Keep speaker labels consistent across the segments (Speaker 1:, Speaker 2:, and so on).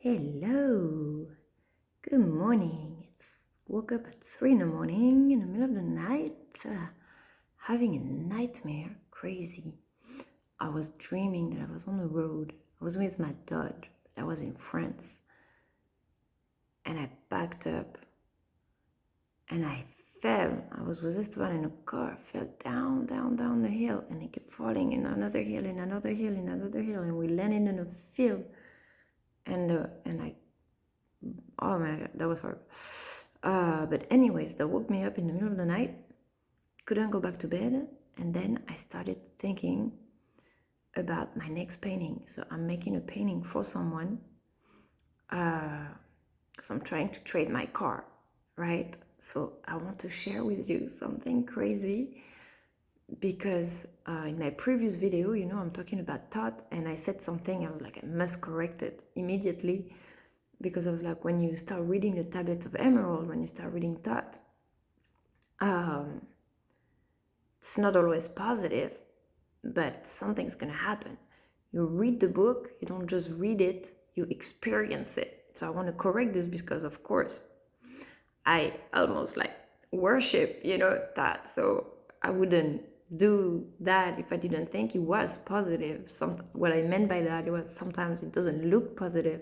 Speaker 1: Hello, good morning. It's woke up at 3 in the morning in the middle of the night, having a nightmare. Crazy. I was dreaming that I was on the road. I was with my dog. I was in France, and I backed up, and I fell. I was with Esteban in a car. I fell down the hill, and I kept falling in another hill, in another hill, in another hill, and we landed in a field, and I. Oh my god, that was horrible. But anyways, that woke me up in the middle of the night. Couldn't go back to bed, and then I started thinking about my next painting. So I'm making a painting for someone, because I'm trying to trade my car, right? So I want to share with you something crazy, because in my previous video, I'm talking about Thoth, and I said something. I was like, I must correct it immediately, because I was like, when you start reading the Tablets of Emerald, when you start reading Thoth, it's not always positive, but something's gonna happen. You read the book, you don't just read it, you experience it. So I want to correct this, because of course I almost like worship, that. So I wouldn't do that if I didn't think it was positive. What I meant by that, it was sometimes it doesn't look positive,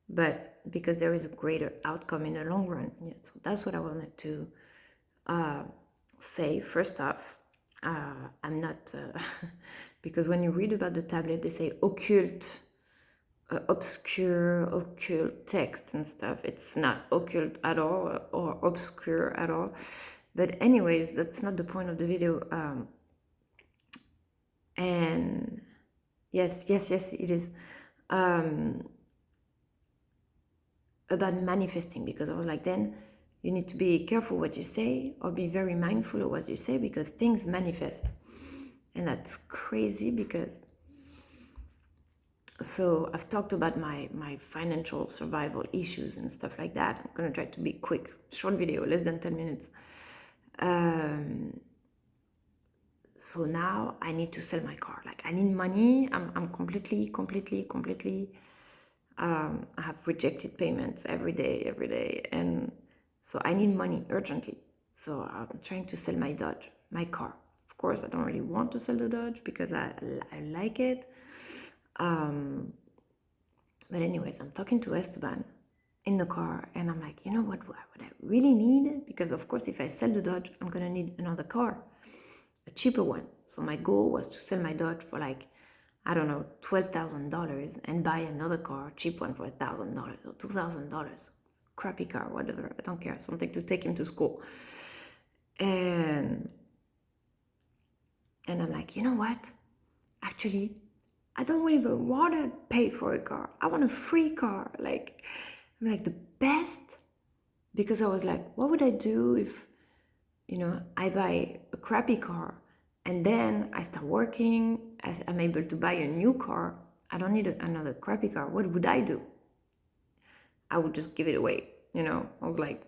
Speaker 1: but because there is a greater outcome in the long run. Yeah, so that's what I wanted to say. First off, I'm not, because when you read about the tablet, they say occult, obscure, occult text and stuff. It's not occult at all or obscure at all. But anyways, that's not the point of the video. And yes, it is. About manifesting, because I was like, then you need to be careful what you say, or be very mindful of what you say, because things manifest. And that's crazy, because so I've talked about my financial survival issues and stuff like that. I'm gonna try to be quick, short video, less than 10 minutes. So now I need to sell my car. Like, I need money. I'm completely I have rejected payments every day, and so I need money urgently. So I'm trying to sell my Dodge, my car. Of course, I don't really want to sell the Dodge because I like it. But anyways, I'm talking to Esteban in the car, and I'm like, you know what I really need? Because of course, if I sell the Dodge, I'm gonna need another car, a cheaper one. So my goal was to sell my Dodge for like, I don't know, $12,000, and buy another car, cheap one, for $1,000 or $2,000, crappy car, whatever, I don't care, something to take him to school. And I'm like, you know what? Actually, I don't even want to pay for a car. I want a free car. Like, I'm like, the best, because I was like, what would I do if, I buy a crappy car, and then I start working, as I'm able to buy a new car. I don't need another crappy car. What would I do? I would just give it away. I was like,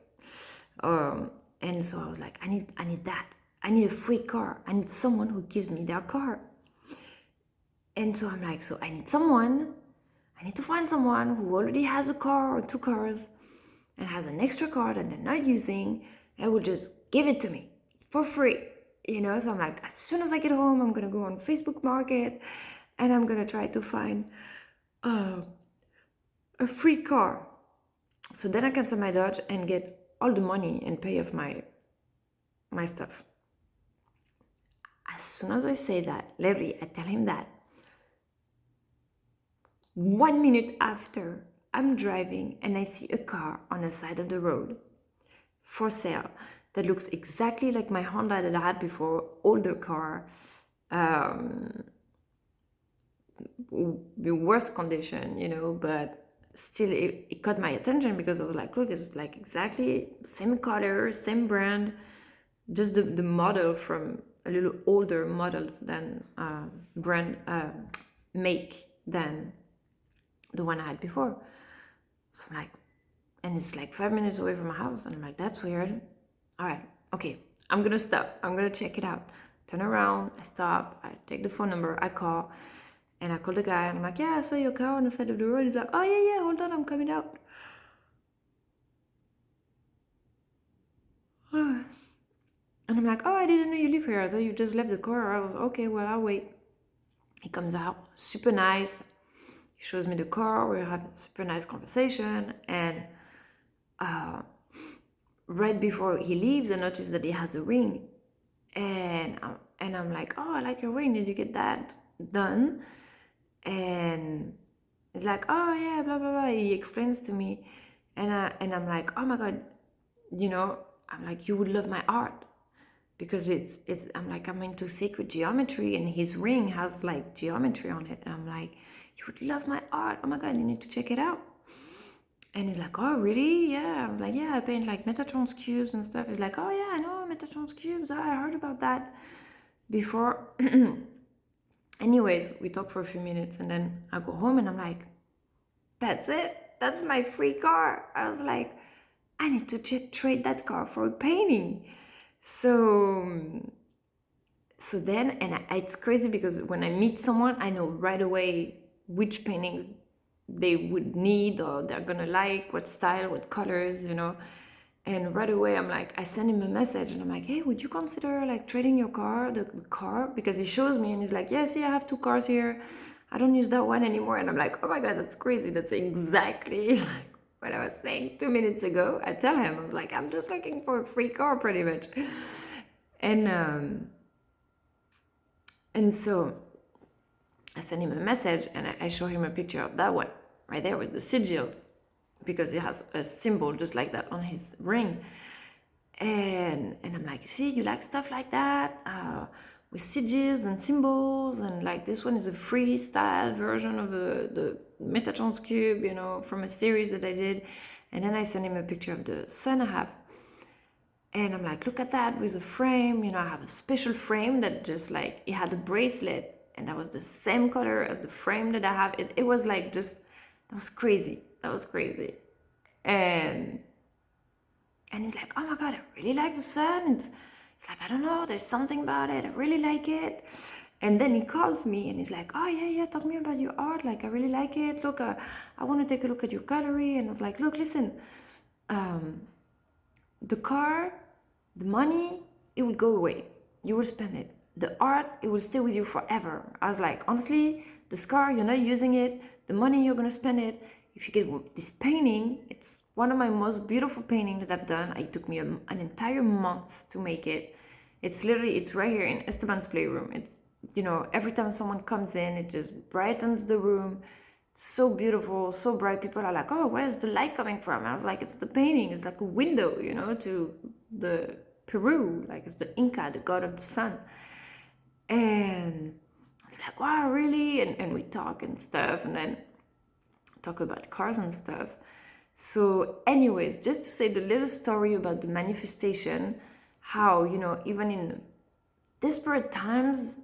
Speaker 1: and so I was like, I need that. I need a free car. I need someone who gives me their car. And so I'm like, so I need to find someone who already has a car or two cars and has an extra car that they're not using, and will just give it to me for free. So I'm like, as soon as I get home, I'm gonna go on Facebook Market, and I'm gonna try to find a free car. So then I can sell my Dodge and get all the money and pay off my stuff. As soon as I say that, Larry, I tell him that. 1 minute after, I'm driving and I see a car on the side of the road for sale that looks exactly like my Honda that I had before, older car, the worst condition, but still it caught my attention, because I was like, look, it's like exactly same color, same brand, just the model from a little older model than brand make than the one I had before. So I'm like, and it's like 5 minutes away from my house, and I'm like, that's weird. All right, okay, I'm gonna stop. I'm gonna check it out. Turn around, I stop, I take the phone number, I call, And I called the guy and I'm like, yeah, I saw your car on the side of the road. He's like, oh yeah, hold on, I'm coming out. And I'm like, oh, I didn't know you live here. I thought you just left the car. I was okay, well, I'll wait. He comes out, super nice. He shows me the car. We have a super nice conversation. And right before he leaves, I notice that he has a ring. And I'm like, oh, I like your ring. Did you get that done? And he's like, oh yeah, blah blah blah. He explains to me, and I'm like, oh my god, I'm like, you would love my art because it's I'm like, I'm into sacred geometry, and his ring has like geometry on it, and I'm like, you would love my art. Oh my god, you need to check it out. And he's like, oh really? Yeah. I was like, yeah, I paint like Metatrons cubes and stuff. He's like, oh yeah, I know Metatrons cubes. I heard about that before. Anyways, we talk for a few minutes and then I go home and I'm like, that's it. That's my free car. I was like, I need to trade that car for a painting. So then, and it's crazy because when I meet someone, I know right away which paintings they would need or they're gonna like, what style, what colors, And right away, I'm like, I send him a message and I'm like, hey, would you consider like trading your car, the car? Because he shows me and he's like, yes, yeah, I have 2 cars here. I don't use that one anymore. And I'm like, oh my God, that's crazy. That's exactly like what I was saying 2 minutes ago. I tell him, I was like, I'm just looking for a free car pretty much. And so I send him a message and I show him a picture of that one right there with the sigils, because he has a symbol just like that on his ring. And I'm like, see, you like stuff like that, with sigils and symbols, and like this one is a freestyle version of the Metatrons cube, from a series that I did. And then I sent him a picture of the sun I have. And I'm like, look at that with a frame. I have a special frame that just like, it had a bracelet and that was the same color as the frame that I have. It was like just, that was crazy. That was crazy. And he's like, oh my God, I really like the sun. It's like, I don't know, there's something about it. I really like it. And then he calls me and he's like, oh yeah, talk to me about your art. Like, I really like it. Look, I want to take a look at your gallery. And I was like, look, listen, the car, the money, it will go away. You will spend it. The art, it will stay with you forever. I was like, honestly, the scar, you're not using it. The money, you're going to spend it. If you get this painting, it's one of my most beautiful paintings that I've done. It took me an entire month to make it. It's right here in Esteban's playroom. It's, every time someone comes in, it just brightens the room. So beautiful, so bright. People are like, oh, where's the light coming from? I was like, it's the painting. It's like a window, to the Peru. Like, it's the Inca, the god of the sun. And it's like, wow, really? And we talk and stuff, and then talk about cars and stuff. So anyways, just to say the little story about the manifestation, how, even in desperate times,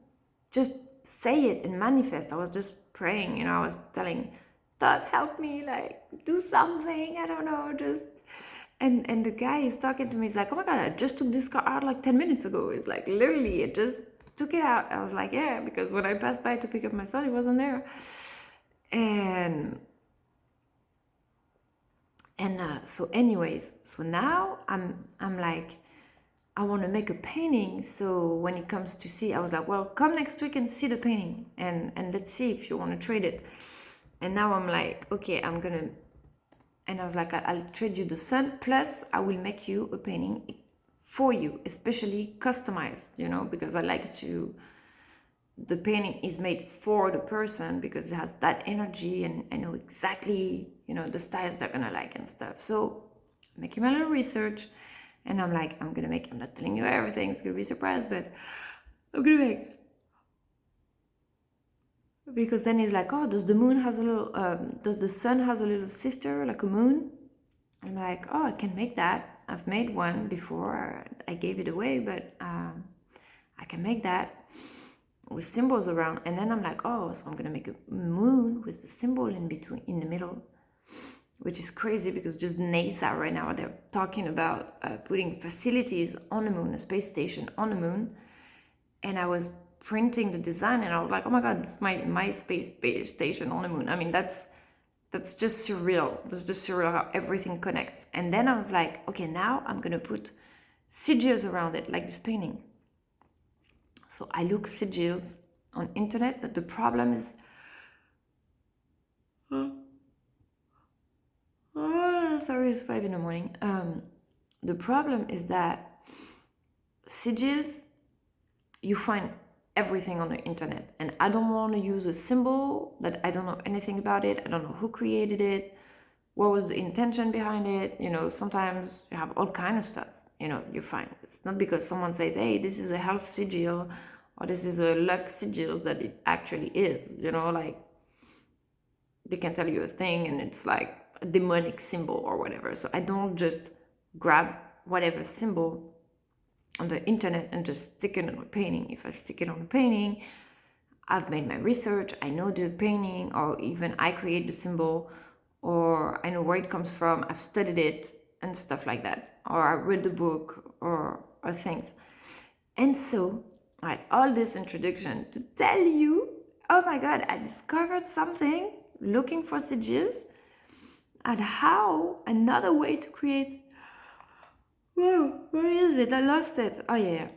Speaker 1: just say it and manifest. I was just praying, I was telling, Thoth, help me, like, do something, I don't know, just... And the guy is talking to me, he's like, oh my God, I just took this car out like 10 minutes ago. It's like, literally, it just took it out. I was like, yeah, because when I passed by to pick up my son, he wasn't there. And so anyways, so now I'm like, I want to make a painting. So when it comes to see, I was like, well, come next week and see the painting and let's see if you want to trade it. And now I'm like, okay, I'm gonna, and I was like, I'll trade you the sun, plus I will make you a painting for you, especially customized, because I like to, the painting is made for the person because it has that energy, and I know exactly, the styles they're gonna like and stuff. So making my little research, and I'm like, I'm not telling you everything, it's gonna be a surprise, but I'm gonna make, because then he's like, oh, does the sun has a little sister, like a moon? I'm like, oh, I can make that. I've made one before, I gave it away, but I can make that with symbols around. And then I'm like, oh, so I'm gonna make a moon with the symbol in the middle, which is crazy because just NASA right now, they're talking about putting facilities on the moon, a space station on the moon. And I was printing the design, and I was like, oh my god, it's my space station on the moon. I mean, that's just surreal. That's just surreal how everything connects. And then I was like, okay, now I'm gonna put sigils around it, like this painting. So I look sigils on internet, but the problem is, sorry, it's 5 in the morning. The problem is that sigils, you find everything on the internet, and I don't want to use a symbol that I don't know anything about it. I don't know who created it, what was the intention behind it. You know, sometimes you have all kind of stuff, you know, you find. It's not because someone says, hey, this is a health sigil or this is a luck sigil that it actually is, you know, like they can tell you a thing and it's like a demonic symbol or whatever. So I don't just grab whatever symbol on the internet and just stick it on a painting. If I stick it on a painting, I've made my research, I know the painting, or even I create the symbol, or I know where it comes from, I've studied it and stuff like that, or I read the book or things. And so, right, all this introduction to tell you, oh my god, I discovered something looking for sigils and how another way to create. Whoa, where is it? I lost it. Oh yeah.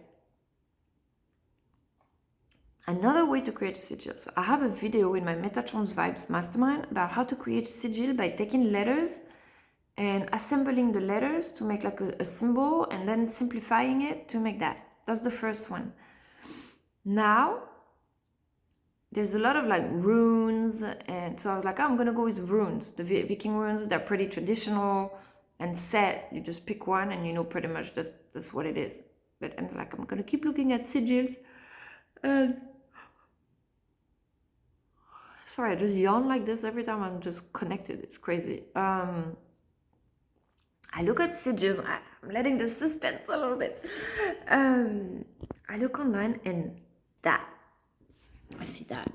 Speaker 1: Another way to create a sigil. So I have a video in my Metatrons Vibes Mastermind about how to create a sigil by taking letters and assembling the letters to make like a symbol and then simplifying it to make that. That's the first one. Now, there's a lot of like runes, and so I was like, oh, I'm gonna go with runes. The Viking runes, they're pretty traditional and set. You just pick one and you know pretty much that's what it is. But I'm like, I'm gonna keep looking at sigils. Sorry, I just yawn like this every time I'm just connected. It's crazy. I look at sigils. I'm letting the suspense a little bit. I look online and that. I see that.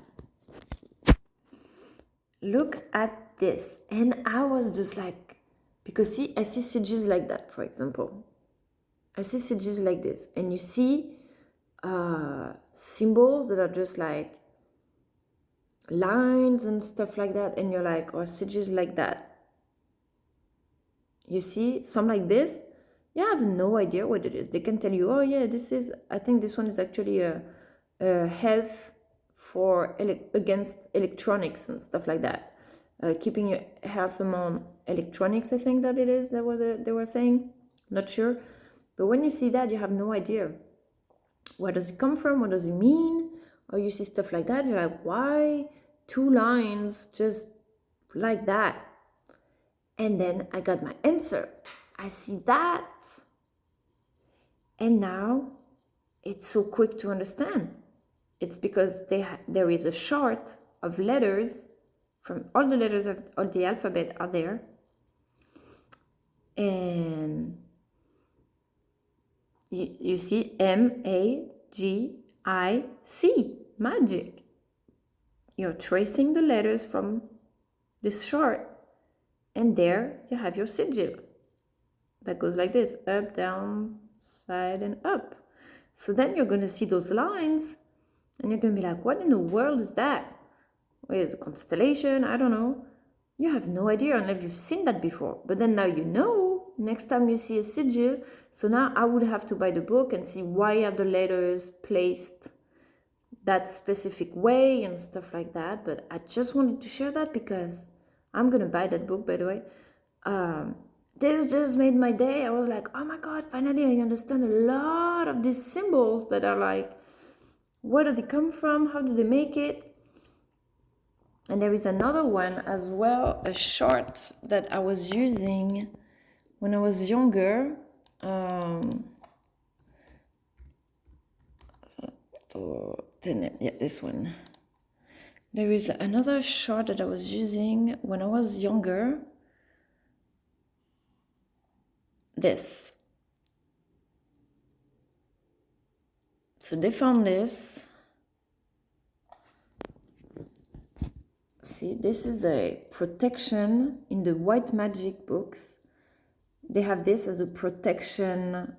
Speaker 1: Look at this. And I was just like, because see, I see sigils like that, for example. I see sigils like this. And you see symbols that are just like lines and stuff like that. And you're like, or sigils like that. You see some like this. You have no idea what it is. They can tell you, oh yeah, this is, I think this one is actually a health for against electronics and stuff like that. Keeping your health among electronics, I think that it is. That was they were saying. Not sure. But when you see that, you have no idea. Where does it come from? What does it mean? Or you see stuff like that, you're like, why 2 lines just like that? And then I got my answer. I see that. And now it's so quick to understand. It's because there is a chart of letters from all the letters of the alphabet are there. And you see MAGIC, magic. You're tracing the letters from this chart. And there you have your sigil. That goes like this, up, down, side, and up. So then you're going to see those lines, and you're going to be like, what in the world is that? Wait, it's a constellation? I don't know. You have no idea unless you've seen that before. But then now you know, next time you see a sigil. So now I would have to buy the book and see why are the letters placed that specific way and stuff like that. But I just wanted to share that because I'm going to buy that book, by the way. This just made my day. I was like, oh my god, finally I understand a lot of these symbols that are like, where do they come from? How do they make it? And there is another one as well, a chart that I was using when I was younger. Yeah, this one. There is another chart that I was using when I was younger. This. So they found this. See, this is a protection in the white magic books. They have this as a protection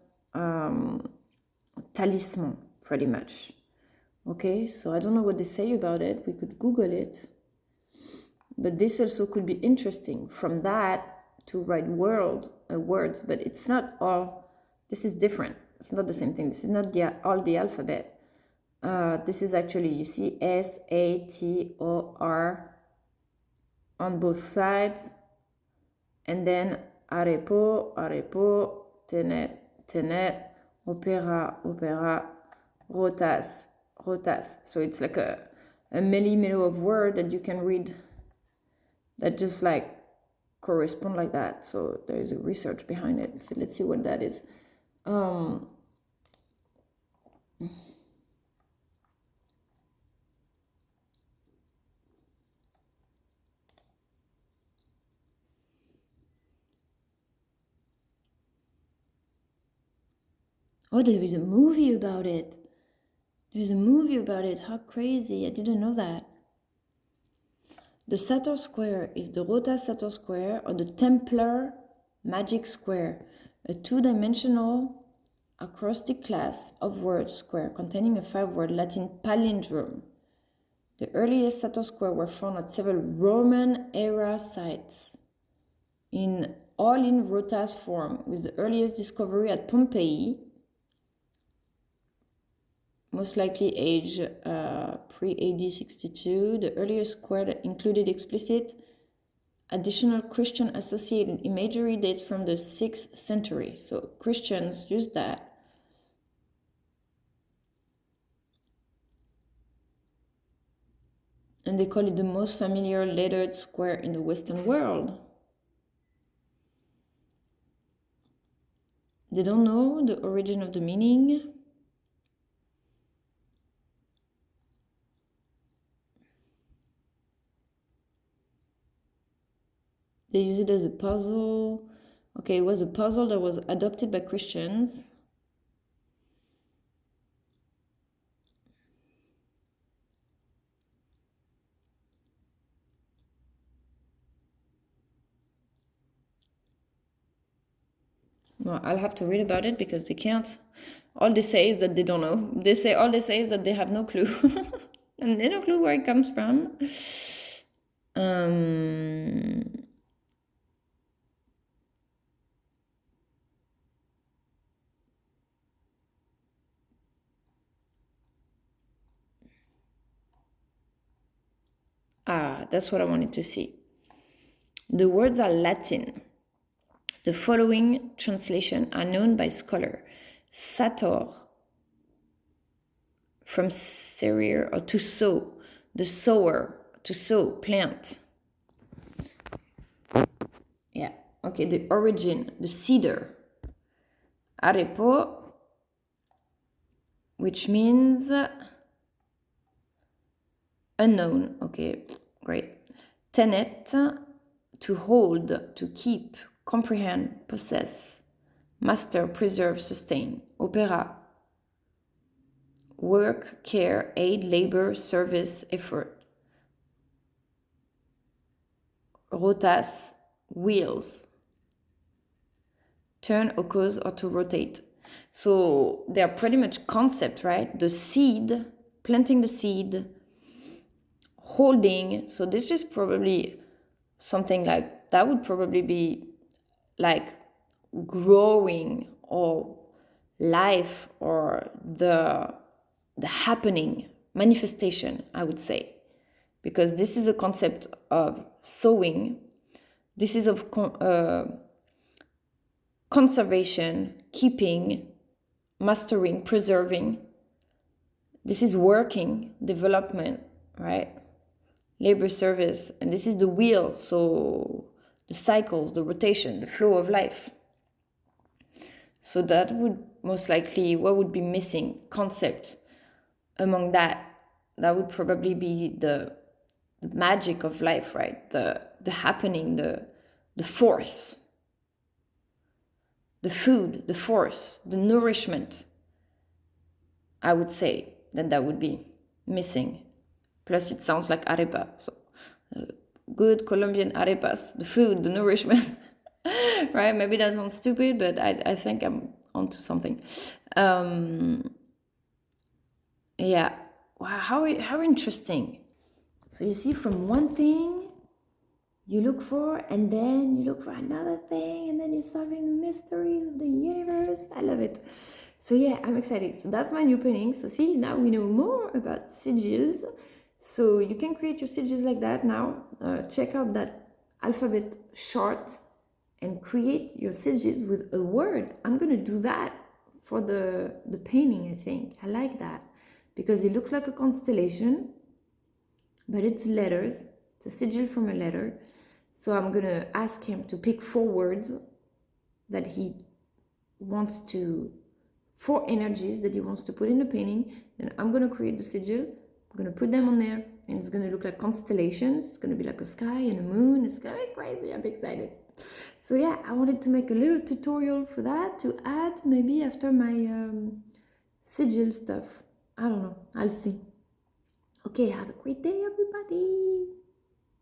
Speaker 1: talisman, pretty much.
Speaker 2: Okay, so I don't know what they say about it. We could Google it. But this also could be interesting from that to write words, but it's not all. This is different. It's not the same thing. This is not all the alphabet. This is actually, you see, SATOR on both sides, and then arepo, tenet, opera, rotas. So it's like a mellow of word that you can read that just like correspond like that. So there is a research behind it. So let's see what that is. Oh, there is a movie about it. There's a movie about it. How crazy. I didn't know that. The Sator square is the Rota Sator square or the Templar magic square, a two-dimensional acrostic class of word square containing a 5-word Latin palindrome. The earliest Sator square were found at several Roman-era sites, all in Rota's form, with the earliest discovery at Pompeii, most likely age pre-AD 62. The earliest square that included explicit additional Christian associated imagery dates from the 6th century. So Christians used that. And they call it the most familiar lettered square in the Western world. They don't know the origin of the meaning. They use it as a puzzle. Okay, it was a puzzle that was adopted by Christians. Well, I'll have to read about it because they can't. All they say is that they don't know. All they say is that they have no clue. And they don't know clue where it comes from. That's what I wanted to see. The words are Latin. The following translation are known by scholar. Sator, from serir or to sow, the sower, to sow, plant. Yeah, okay, the origin, the cedar. Arepo, which means unknown. Okay, great. Tenet, to hold, to keep, comprehend, possess. Master, preserve, sustain. Opera, work, care, aid, labor, service, effort. Rotas, wheels. Turn, occurs, or to rotate. So they are pretty much concept, right? The seed, planting the seed, holding. So this is probably something like, that would probably be like growing or life or the happening, manifestation, I would say. Because this is a concept of sowing. This is of conservation, keeping, mastering, preserving. This is working, development, right? Labor, service, and this is the wheel, so the cycles, the rotation, the flow of life. So that would most likely, what would be missing concept among that would probably be the magic of life, right? The happening, the force, the food, the force, the nourishment. I would say that would be missing. Plus it sounds like arepa, so good Colombian arepas, the food, the nourishment. Right? Maybe that sounds stupid, but I think I'm onto something. Yeah, wow, how interesting. So you see, from one thing you look for, and then you look for another thing, and then you're solving the mysteries of the universe. I love it. So yeah, I'm excited. So that's my new painting. So see, now we know more about sigils. So you can create your sigils like that now. Check out that alphabet chart and create your sigils with a word. I'm gonna do that for the painting, I think. I like that because it looks like a constellation, but it's letters. It's a sigil from a letter. So I'm gonna ask him to pick 4 words that he wants to, 4 energies that he wants to put in the painting. Then I'm gonna create the sigil. I'm gonna put them on there, and it's gonna look like constellations. It's gonna be like a sky and a moon. It's gonna be crazy. I'm excited. So yeah, I wanted to make a little tutorial for that to add maybe after my sigil stuff. I don't know. I'll see. Okay, have a great day, everybody.